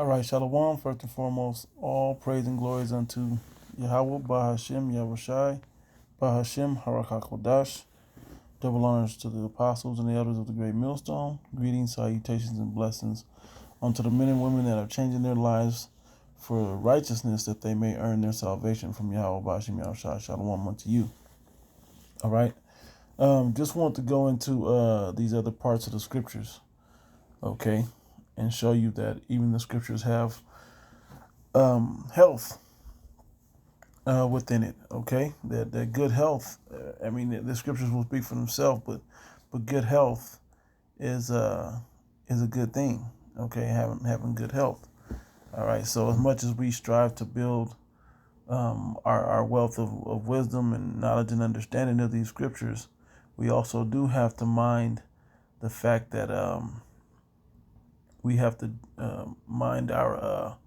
All right, Shalom. First and foremost, all praise and glories unto Yahweh, Bahashem, Yahushai, Bahashem, Harakakodash. Double honors to the apostles and the elders of the great millstone. Greetings, salutations, and blessings unto the men and women that are changing their lives for righteousness, that they may earn their salvation from Yahweh, Bahashem, Yahushai. Shalom unto you. All right. Just want to go into these other parts of the scriptures, okay, and show you that even the scriptures have health within it. Okay, that good health. I mean, the scriptures will speak for themselves, but good health is a good thing. Okay, having good health. All right. So as much as we strive to build our wealth of wisdom and knowledge and understanding of these scriptures, we also do have to mind the fact that we have to mind our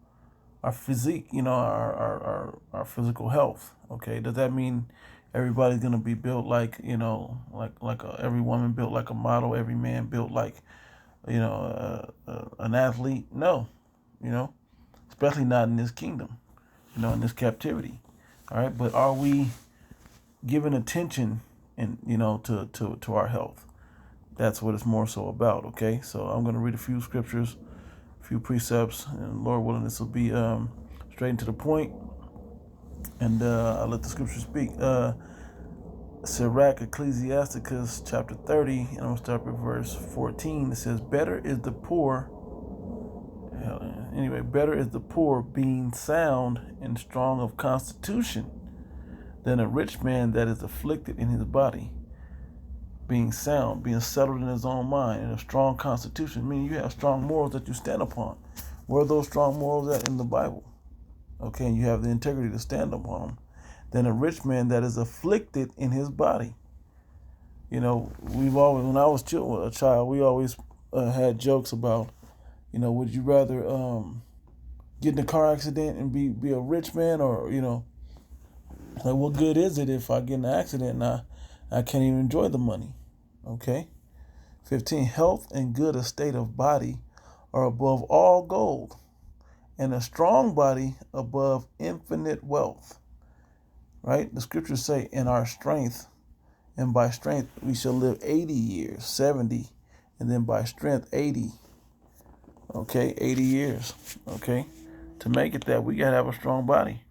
physique, our physical health. Okay, does that mean everybody's gonna be built like every woman built like a model, every man built like an athlete? No, you know, especially not in this kingdom, in this captivity. All right, but are we giving attention and to our health? That's what it's more so about. Okay, so I'm gonna read a few scriptures, a few precepts, and Lord willing, this will be straight and to the point, and I'll let the scripture speak. Sirach, Ecclesiasticus, chapter 30, and I'm going to start with verse 14. It says, better is the poor being sound and strong of constitution than a rich man that is afflicted in his body. Being sound, being settled in his own mind, and a strong constitution, meaning you have strong morals that you stand upon. Where are those strong morals at in the Bible? Okay, and you have the integrity to stand upon them. Than a rich man that is afflicted in his body. We've always, when I was a child, we always had jokes about, would you rather get in a car accident and be a rich man, or like, what good is it if I get in an accident and I can't even enjoy the money? Okay. 15, health and good estate of body are above all gold, and a strong body above infinite wealth. Right? The scriptures say, in our strength, and by strength we shall live 80 years, 70, and then by strength 80. Okay, 80 years. Okay, to make it that, we got to have a strong body.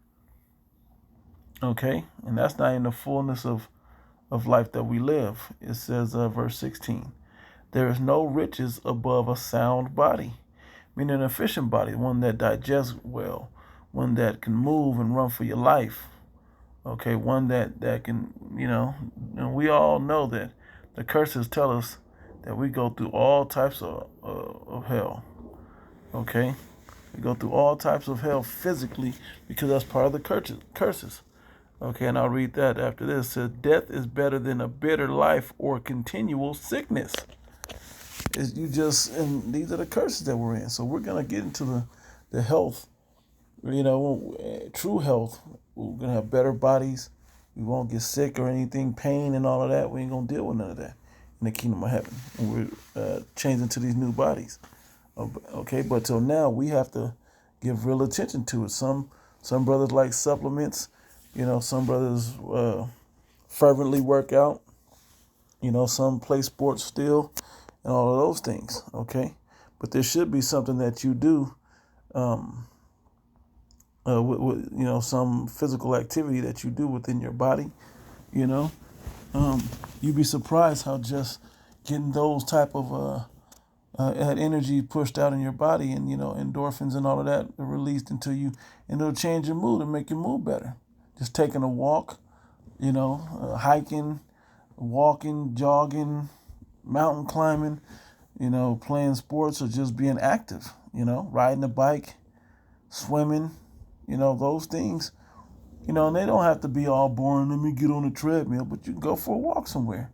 Okay, and that's not in the fullness of life that we live. It says, verse 16, there is no riches above a sound body, meaning an efficient body, one that digests well, one that can move and run for your life. Okay, one that can, and we all know that the curses tell us that we go through all types of hell. Okay, we go through all types of hell physically because that's part of the curses. Okay, and I'll read that after this. It says, death is better than a bitter life or continual sickness. And these are the curses that we're in. So we're gonna get into the health, true health. We're going to have better bodies. We won't get sick or anything, pain and all of that. We ain't going to deal with none of that in the kingdom of heaven. And we're changing to these new bodies. Okay, but till now, we have to give real attention to it. Some brothers like supplements. Some brothers fervently work out. Some play sports still and all of those things. Okay, but there should be something that you do with some physical activity that you do within your body. You'd be surprised how just getting those type of that energy pushed out in your body, and endorphins and all of that are released into you, and it'll change your mood and make your mood better. Just taking a walk, hiking, walking, jogging, mountain climbing, playing sports, or just being active, riding a bike, swimming. Those things, and they don't have to be all boring. Let me get on a treadmill, but you can go for a walk somewhere.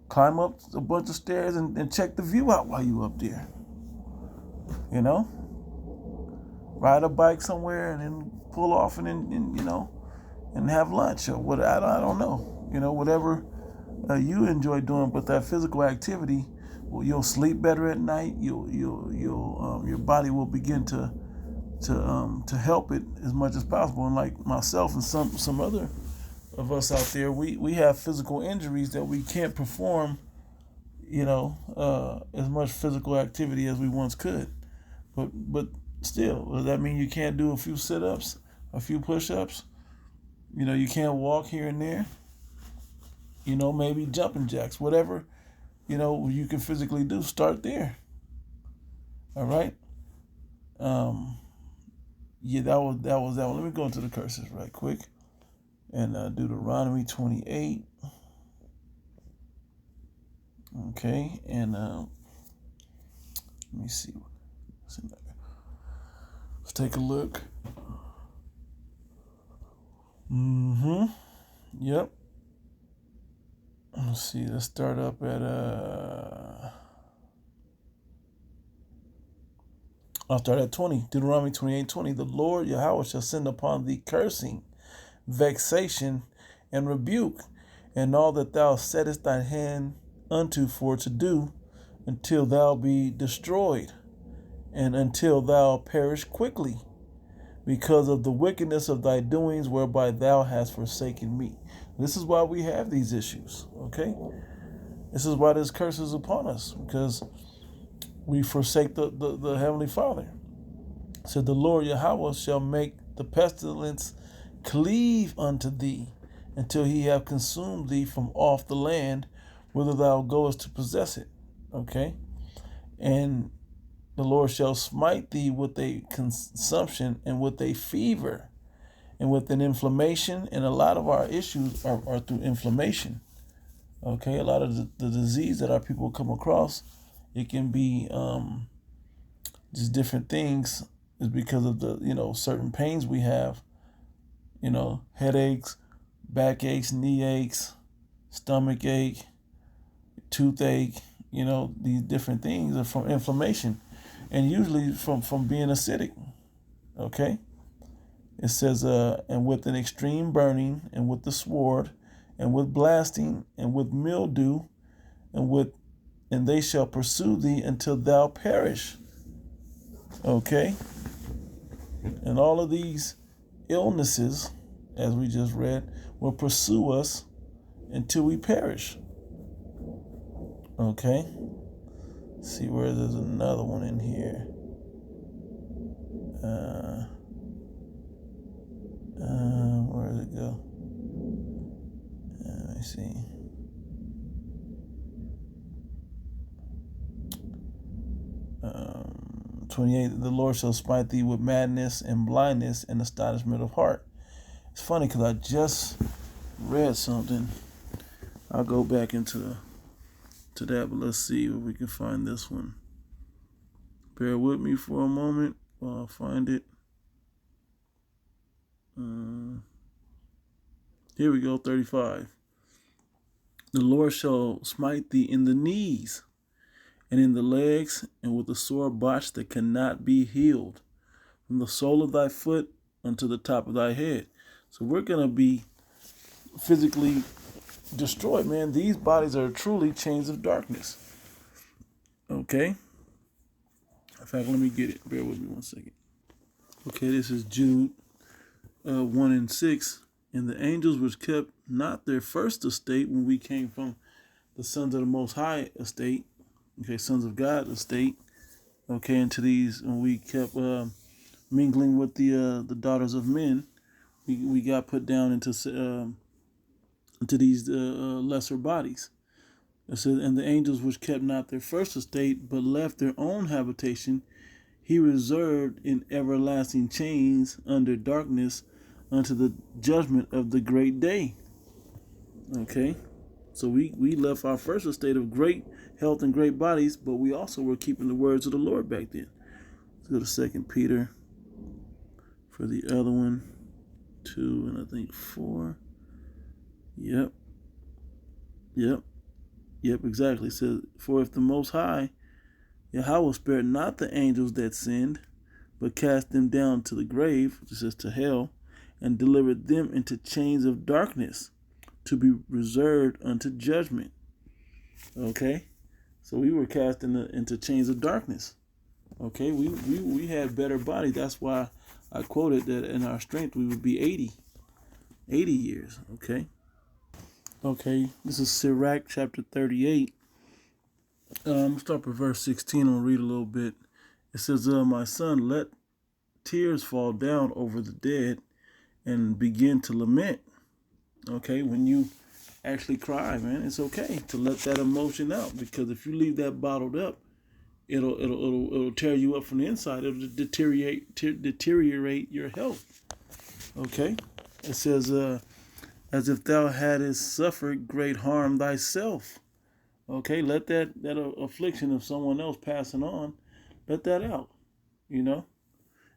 Climb up a bunch of stairs and check the view out while you up there. Ride a bike somewhere and then pull off and and have lunch or what. I don't know. Whatever you enjoy doing, but that physical activity, well, you'll sleep better at night. Your body will begin to to help it as much as possible. And like myself and some other of us out there, we have physical injuries that we can't perform, as much physical activity as we once could. But still, does that mean you can't do a few sit-ups, a few push-ups? You can't walk here and there. Maybe jumping jacks, whatever, you can physically do. Start there. All right. Yeah, that was that one. Let me go into the curses right quick and Deuteronomy 28. Okay, and let me see. Let's take a look. Yep. Let's see. Let's start up at I'll start at 20. Deuteronomy 28:20. The Lord Yahweh shall send upon thee cursing, vexation, and rebuke, and all that thou settest thy hand unto for to do, until thou be destroyed, and until thou perish quickly, because of the wickedness of thy doings whereby thou hast forsaken me. This is why we have these issues, okay? This is why this curse is upon us, because we forsake the Heavenly Father. It said, the Lord Yahweh shall make the pestilence cleave unto thee, until he have consumed thee from off the land, whither thou goest to possess it. Okay? And the Lord shall smite thee with a consumption and with a fever and with an inflammation. And a lot of our issues are through inflammation. Okay? A lot of the disease that our people come across, it can be just different things, is because of the certain pains we have, headaches, backaches, knee aches, stomach ache, toothache, these different things are from inflammation, and usually from being acidic. Okay? It says, and with an extreme burning, and with the sword, and with blasting, and with mildew, and they shall pursue thee until thou perish. Okay? And all of these illnesses, as we just read, will pursue us until we perish. Okay? Let's see where there's another one in here. Where did it go? Let me see. 28, the Lord shall smite thee with madness and blindness and astonishment of heart. It's funny because I just read something. I'll go back into that, but let's see if we can find this one. Bear with me for a moment while I find it. Here we go, 35. The Lord shall smite thee in the knees and in the legs, and with a sore botch that cannot be healed, from the sole of thy foot unto the top of thy head. So we're going to be physically destroyed, man. These bodies are truly chains of darkness. Okay? In fact, let me get it. Bear with me 1 second. Okay, this is Jude 1 and 6. And the angels which kept not their first estate when we came from the sons of the Most High estate, okay, sons of God estate, okay, into these, when we kept mingling with the daughters of men, we got put down into these lesser bodies. It says, and the angels which kept not their first estate, but left their own habitation, he reserved in everlasting chains under darkness unto the judgment of the great day. Okay? So we left our first estate of great health and great bodies, but we also were keeping the words of the Lord back then. Let's go to 2 Peter for the other one. 2 and I think 4. Yep, exactly. It says, for if the Most High Yahweh spared not the angels that sinned, but cast them down to the grave, which says to hell, and delivered them into chains of darkness, to be reserved unto judgment. Okay? So we were cast into chains of darkness. Okay, we had better bodies. That's why I quoted that in our strength we would be 80 years. Okay. Okay, this is Sirach chapter 38. Start with verse 16. I'll read a little bit. It says, my son, let tears fall down over the dead and begin to lament. Okay, when you actually cry, man, it's okay to let that emotion out, because if you leave that bottled up, it'll tear you up from the inside. It'll deteriorate your health. Okay, it says, as if thou hadst suffered great harm thyself. Okay, let that affliction of someone else passing on, let that out. You know,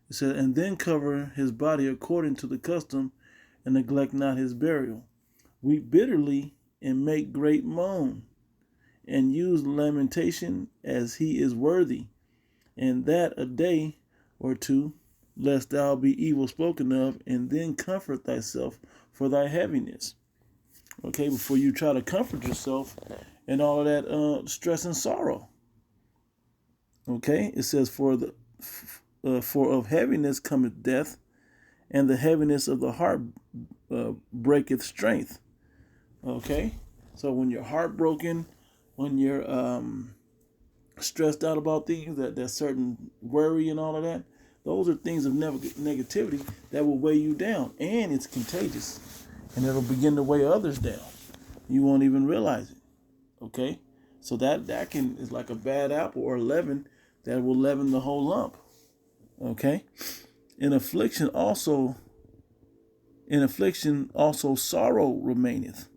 it said, and then cover his body according to the custom, and neglect not his burial. Weep bitterly and make great moan, and use lamentation as he is worthy, and that a day or two, lest thou be evil spoken of, and then comfort thyself for thy heaviness. Okay, before you try to comfort yourself and all of that stress and sorrow. Okay, it says, for of heaviness cometh death, and the heaviness of the heart breaketh strength. Okay, so when you're heartbroken, when you're stressed out about things, that certain worry and all of that, those are things of negativity that will weigh you down, and it's contagious, and it'll begin to weigh others down. You won't even realize it. Okay, so that is like a bad apple or leaven that will leaven the whole lump. Okay, in affliction also sorrow remaineth,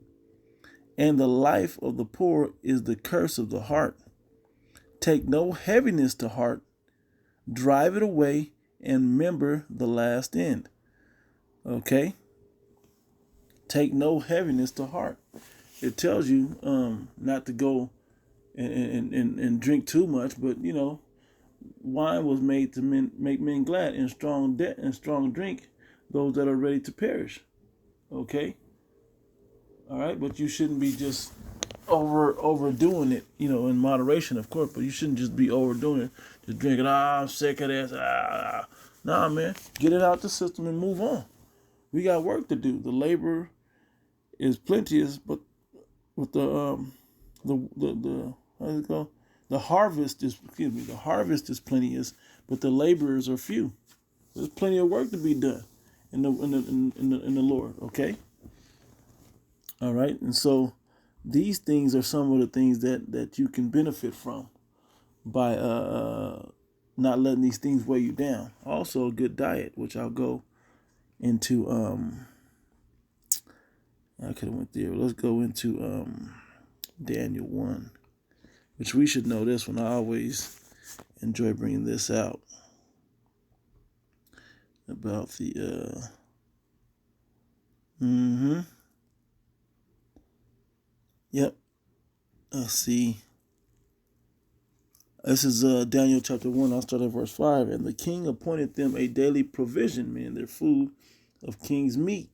and the life of the poor is the curse of the heart. Take no heaviness to heart, drive it away, and remember the last end. Okay? Take no heaviness to heart. It tells you not to go and drink too much, but you know, wine was made to make men glad, and strong drink those that are ready to perish. Okay? All right, but you shouldn't be just overdoing it, you know, in moderation, of course, but you shouldn't just be overdoing it, just drinking, I'm sick of this, Nah, man, get it out the system and move on. We got work to do. The labor is plenteous, but with the how's it go? The harvest is plenteous, but the laborers are few. There's plenty of work to be done in the Lord. Okay. All right, and so these things are some of the things that you can benefit from by not letting these things weigh you down. Also, a good diet, which I'll go into. I could have went there. Let's go into Daniel 1, which we should know this one. I always enjoy bringing this out about the. Yep. Let's see. This is Daniel chapter 1. I'll start at verse 5. And the king appointed them a daily provision, meaning their food, of king's meat,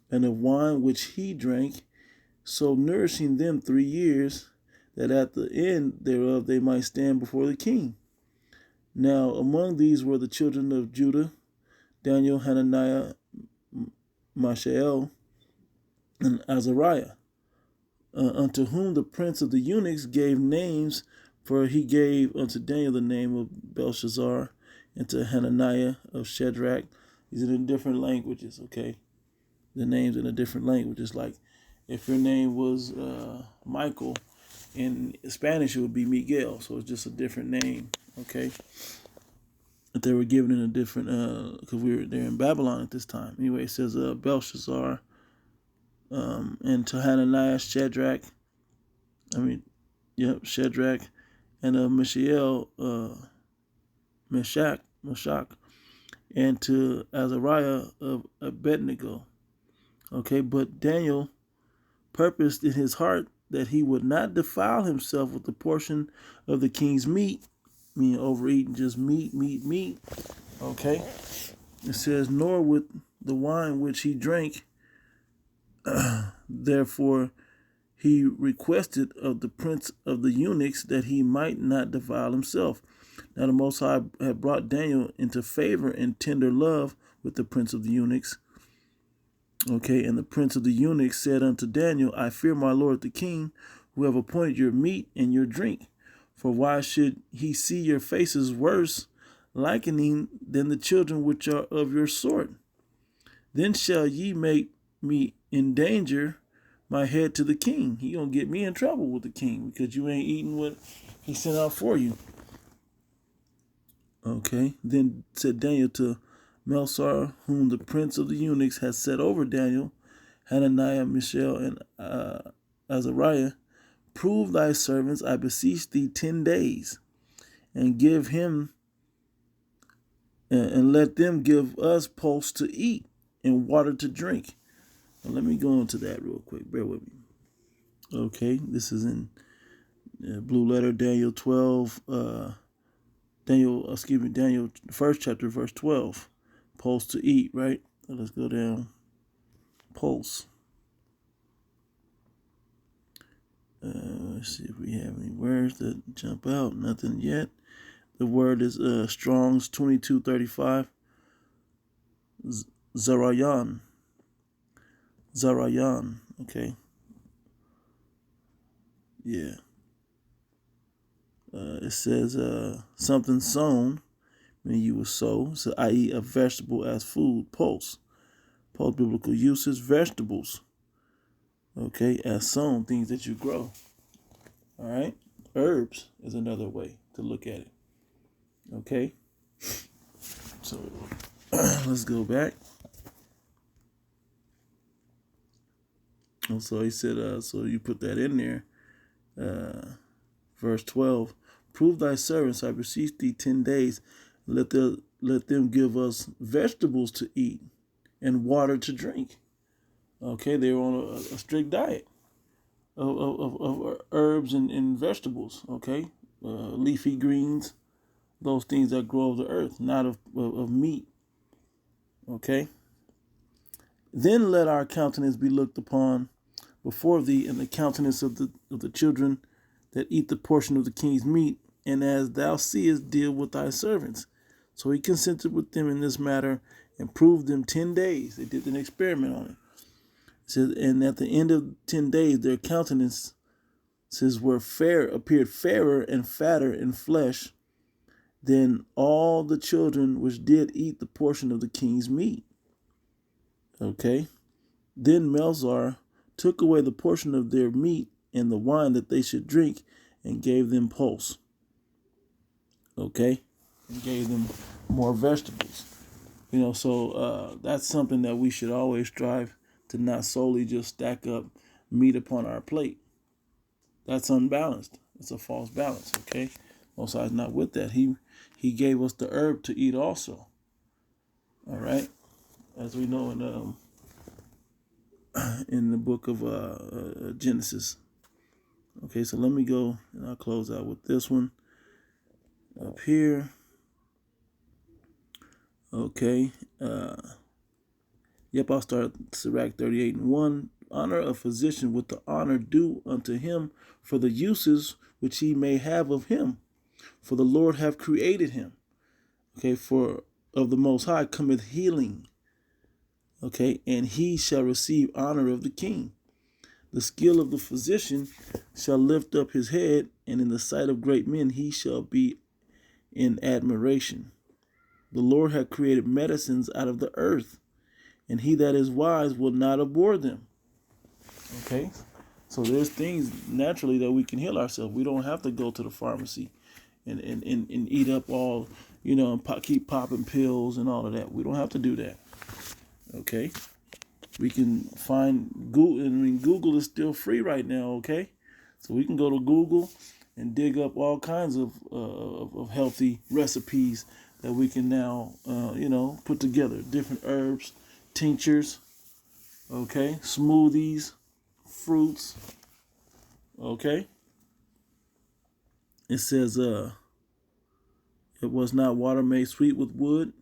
and of wine which he drank, so nourishing them 3 years, that at the end thereof they might stand before the king. Now among these were the children of Judah, Daniel, Hananiah, Mishael, and Azariah, unto whom the prince of the eunuchs gave names, for he gave unto Daniel the name of Belshazzar, and to Hananiah of Shadrach. These are in different languages, okay? The names in the different languages. Like if your name was Michael, in Spanish it would be Miguel, so it's just a different name, okay? But they were given in a different, because they're in Babylon at this time. Anyway, it says Belshazzar, and to Hananiah, Shadrach, and Mishael, Meshach, and to Azariah of Abednego. Okay, but Daniel purposed in his heart that he would not defile himself with the portion of the king's meat, meaning overeating just meat. Okay, it says, nor with the wine which he drank. Therefore, he requested of the prince of the eunuchs that he might not defile himself. Now the Most High had brought Daniel into favor and tender love with the prince of the eunuchs. Okay, and the prince of the eunuchs said unto Daniel, I fear my lord the king, who have appointed your meat and your drink. For why should he see your faces worse, likening than the children which are of your sort? Then shall ye make me endanger my head to the king. He gonna get me in trouble with the king because you ain't eating what he sent out for you. Okay. Then said Daniel to Melsar, whom the prince of the eunuchs had set over Daniel, Hananiah, Mishael, and Azariah, prove thy servants, I beseech thee, 10 days, and give him and let them give us pulse to eat and water to drink. Now, let me go into that real quick. Bear with me. Okay, this is in blue letter, Daniel 12. Daniel, the first chapter, verse 12. Pulse to eat, right? So let's go down. Pulse. Let's see if we have any words that jump out. Nothing yet. The word is Strong's 2235. Zarayan. Okay. Yeah. It says something sown, meaning you will sow, so i.e. a vegetable as food. Pulse biblical uses, vegetables, okay, as sown, things that you grow. All right. Herbs is another way to look at it. Okay. So let's go back. And so he said, so you put that in there. Verse 12, prove thy servants, I beseech thee, 10 days. Let them give us vegetables to eat and water to drink. Okay, they were on a strict diet of herbs and vegetables. Okay, leafy greens, those things that grow of the earth, not of meat. Okay. Then let our countenance be looked upon before thee, and the countenance of the children that eat the portion of the king's meat, and as thou seest, deal with thy servants. So he consented with them in this matter and proved them 10 days. They did an experiment on it. It says, and at the end of 10 days, their countenances appeared fairer and fatter in flesh than all the children which did eat the portion of the king's meat. Okay. Then Melzar took away the portion of their meat and the wine that they should drink, and gave them pulse. Okay, and gave them more vegetables. So that's something that we should always strive to not solely just stack up meat upon our plate. That's unbalanced. It's a false balance. Okay, Most High's not with that. He gave us the herb to eat also. All right, as we know in the book of Genesis. Okay, so let me go and I'll close out with this one up here. Okay. I'll start Sirach 38:1. Honor a physician with the honor due unto him for the uses which he may have of him. For the Lord hath created him. Okay, for of the Most High cometh healing. Okay, and he shall receive honor of the king. The skill of the physician shall lift up his head, and in the sight of great men he shall be in admiration. The Lord hath created medicines out of the earth, and he that is wise will not abhor them. Okay? So there's things naturally that we can heal ourselves. We don't have to go to the pharmacy and eat up all, and keep popping pills and all of that. We don't have to do that. Okay? We can find Google. Google is still free right now, okay? So we can go to Google and dig up all kinds of healthy recipes that we can now, put together. Different herbs, tinctures, okay? Smoothies, fruits, okay? It says, it was not water made sweet with wood,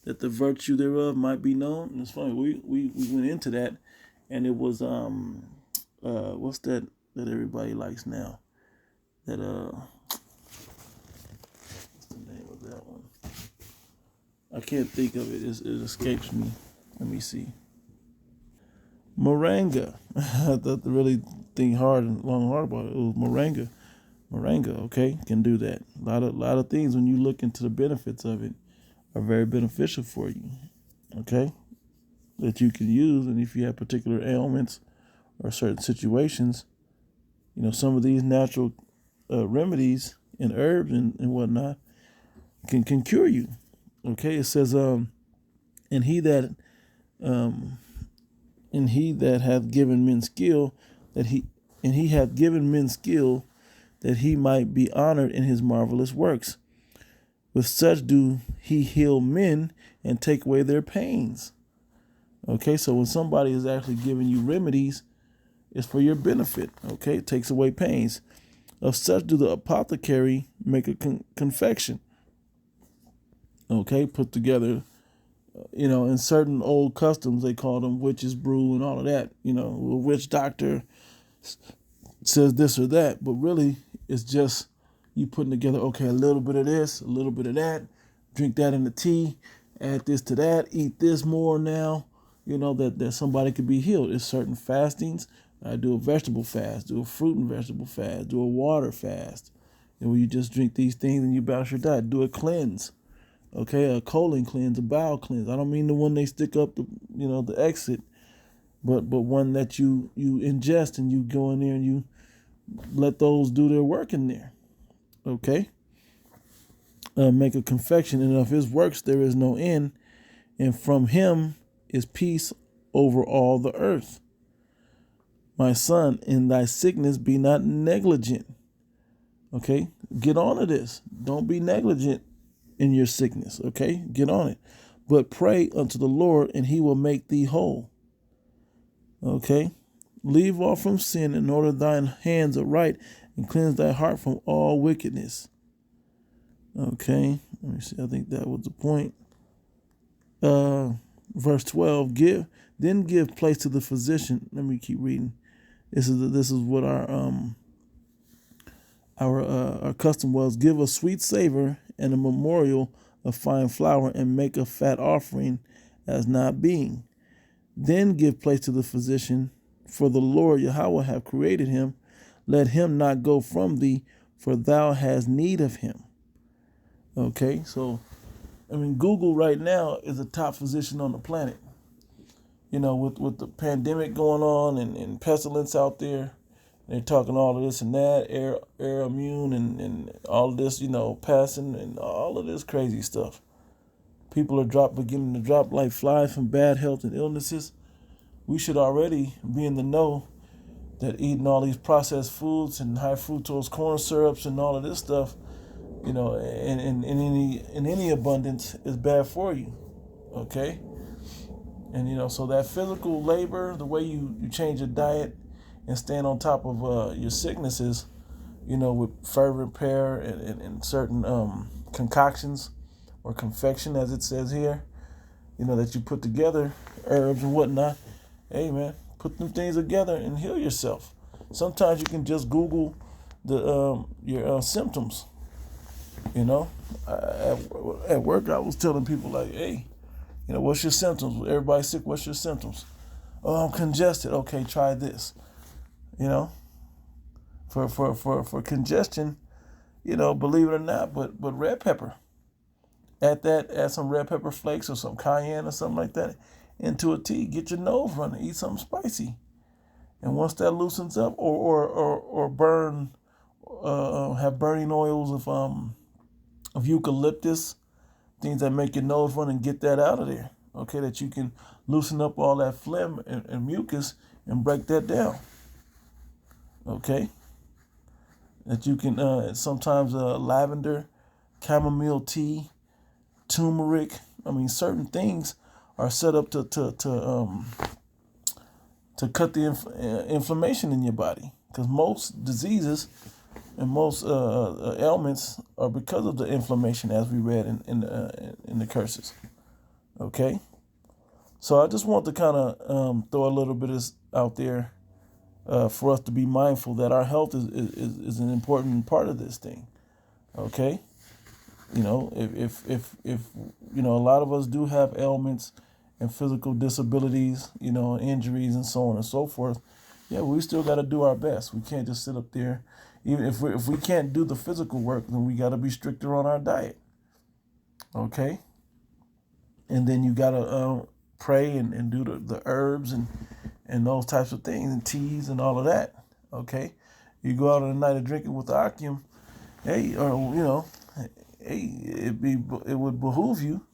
that the virtue thereof might be known. And it's funny, we went into that, and it was what's that everybody likes now? That what's the I can't think of it. It escapes me. Let me see. Moringa. I had to really think long and hard about it. It was moringa. Moringa, okay, can do that. A lot of things when you look into the benefits of it are very beneficial for you. Okay, that you can use, and if you have particular ailments or certain situations, some of these natural remedies and herbs and whatnot can cure you. Okay, it says, and he that hath given men skill, he hath given men skill that he might be honored in his marvelous works. With such do he heal men and take away their pains. Okay, so when somebody is actually giving you remedies, it's for your benefit. Okay, it takes away pains. Of such do the apothecary make a confection. Okay, put together, in certain old customs, they call them witch's brew and all of that. A witch doctor says this or that, but really it's just you putting together, okay, a little bit of this, a little bit of that, drink that in the tea, add this to that, eat this more now, that somebody could be healed. It's certain fastings. I do a vegetable fast, do a fruit and vegetable fast, do a water fast. Where you just drink these things and you balance your diet. Do a cleanse. Okay, a colon cleanse, a bowel cleanse. I don't mean the one they stick up the exit, but one that you ingest and you go in there and you let those do their work in there. Okay? Make a confection, and of his works there is no end, and from him is peace over all the earth. My son, in thy sickness be not negligent. Okay? Get on to this. Don't be negligent in your sickness. Okay? Get on it. But pray unto the Lord, and he will make thee whole. Okay? Leave off from sin and order thine hands aright and cleanse thy heart from all wickedness. Okay, let me see. I think that was the point. Verse 12. Give place to the physician. Let me keep reading. This is what our custom was. Give a sweet savor and a memorial of fine flour, and make a fat offering as not being. Then give place to the physician, for the Lord Yahweh have created him. Let him not go from thee, for thou hast need of him. Okay, so, Google right now is the top physician on the planet. With the pandemic going on and pestilence out there, they're talking all of this and that, air immune and all of this, passing and all of this crazy stuff. People are beginning to drop like flies from bad health and illnesses. We should already be in the know that eating all these processed foods and high fructose corn syrups and all of this stuff, in any abundance is bad for you. Okay? And so that physical labor, the way you change your diet and stand on top of your sicknesses, with fervent prayer and certain concoctions or confection, as it says here, that you put together, herbs and whatnot. Hey, man, put them things together and heal yourself. Sometimes you can just Google your symptoms. At work, I was telling people like, hey, what's your symptoms? Everybody's sick. What's your symptoms? Oh, I'm congested. Okay, try this. For congestion, believe it or not, but red pepper. Add some red pepper flakes or some cayenne or something like that into a tea. Get your nose running. Eat something spicy. And once that loosens up, or burn, have burning oils of eucalyptus, things that make your nose run, and get that out of there. Okay, that you can loosen up all that phlegm and mucus and break that down. Okay, that you can sometimes lavender, chamomile tea, turmeric. Certain things are set up to cut the inflammation in your body, because most diseases and most ailments are because of the inflammation, as we read in the curses. Okay, so I just want to kind of throw a little bit of this out there for us to be mindful that our health is an important part of this thing. Okay, You know, if you know, a lot of us do have ailments and physical disabilities, you know, injuries and so on and so forth. Yeah, we still got to do our best. We can't just sit up there. Even if we can't do the physical work, then we got to be stricter on our diet. Okay, and then you got to pray and do the herbs and those types of things and teas and all of that. Okay, you go out on a night of drinking with the Akim, hey, or you know, hey, it would behoove you,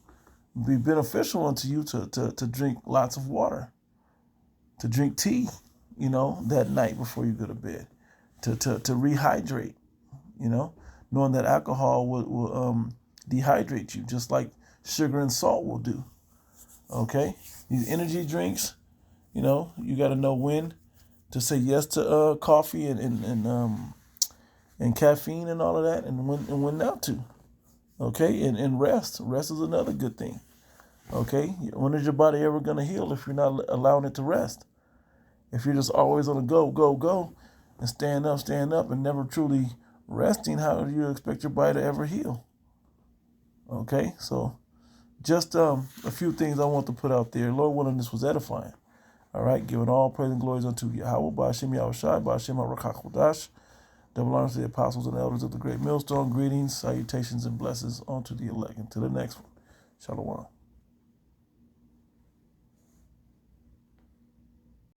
be beneficial unto you to drink lots of water, to drink tea, you know, that night before you go to bed, to rehydrate, you know, knowing that alcohol will dehydrate you just like sugar and salt will do. Okay, these energy drinks, you know, you got to know when to say yes to coffee and caffeine and all of that, and when not to. Okay, and rest. Rest is another good thing. Okay, when is your body ever going to heal if you're not allowing it to rest? If you're just always on the go, go, go, and stand up, and never truly resting, how do you expect your body to ever heal? Okay, so just a few things I want to put out there. Lord willing, this was edifying. All right, giving all praise and glories unto Yahweh, Ba'ashem Yahushai, Ba'ashem HaRakachodash. Double honors to the apostles and elders of the great millstone. Greetings, salutations, and blessings unto the elect. Until the next one. Shalom.